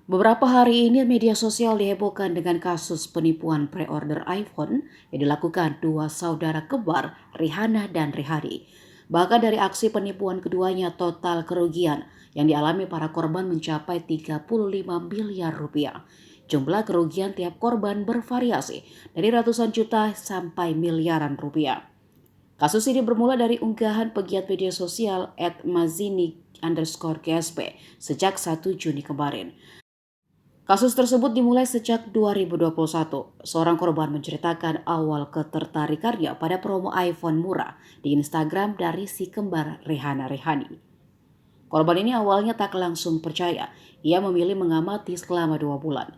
Beberapa hari ini media sosial dihebohkan dengan kasus penipuan pre-order iPhone yang dilakukan dua saudara kembar, Rihanna dan Rihadi. Bahkan dari aksi penipuan keduanya, total kerugian yang dialami para korban mencapai 35 miliar rupiah. Jumlah kerugian tiap korban bervariasi dari ratusan juta sampai miliaran rupiah. Kasus ini bermula dari unggahan pegiat media sosial @mazini_gsp sejak 1 Juni kemarin. Kasus tersebut dimulai sejak 2021. Seorang korban menceritakan awal ketertarikannya pada promo iPhone murah di Instagram dari si kembar Rihanna Rihani. Korban ini awalnya tak langsung percaya. Ia memilih mengamati selama 2 bulan.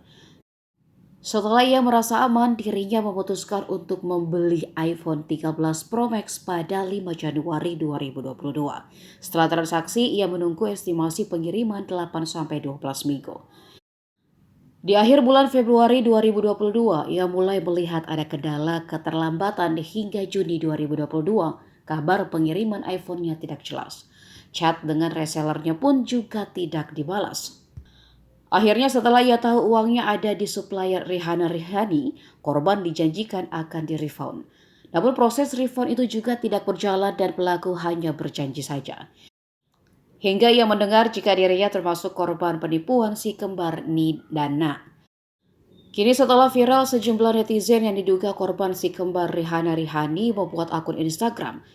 Setelah ia merasa aman, dirinya memutuskan untuk membeli iPhone 13 Pro Max pada 5 Januari 2022. Setelah transaksi, ia menunggu estimasi pengiriman 8-12 minggu. Di akhir bulan Februari 2022, ia mulai melihat ada kendala keterlambatan hingga Juni 2022. Kabar pengiriman iPhone-nya tidak jelas. Chat dengan resellernya pun juga tidak dibalas. Akhirnya setelah ia tahu uangnya ada di supplier Rihanna Rihani, korban dijanjikan akan di-refund. Namun proses refund itu juga tidak berjalan dan pelaku hanya berjanji saja. Hingga ia mendengar jika dirinya termasuk korban penipuan si kembar Ni dan Na. Kini setelah viral, sejumlah netizen yang diduga korban si kembar Rihanna Rihani membuat akun Instagram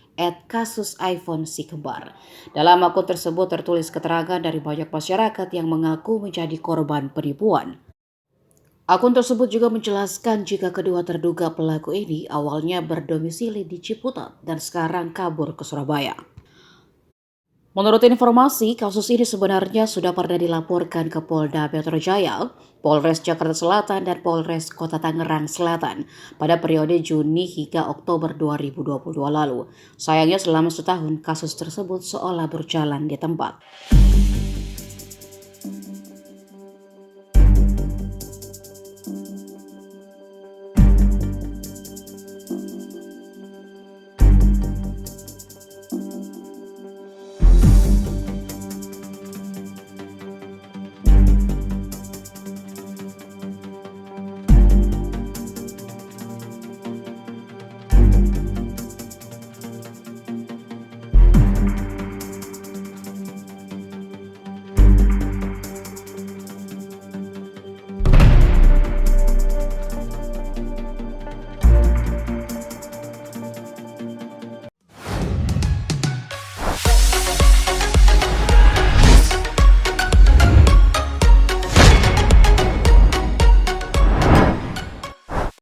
@kasus iPhone si kembar. Dalam akun tersebut tertulis keterangan dari banyak masyarakat yang mengaku menjadi korban penipuan. Akun tersebut juga menjelaskan jika kedua terduga pelaku ini awalnya berdomisili di Ciputat dan sekarang kabur ke Surabaya. Menurut informasi, kasus ini sebenarnya sudah pernah dilaporkan ke Polda Metro Jaya, Polres Jakarta Selatan, dan Polres Kota Tangerang Selatan pada periode Juni hingga Oktober 2022 lalu. Sayangnya selama setahun kasus tersebut seolah berjalan di tempat.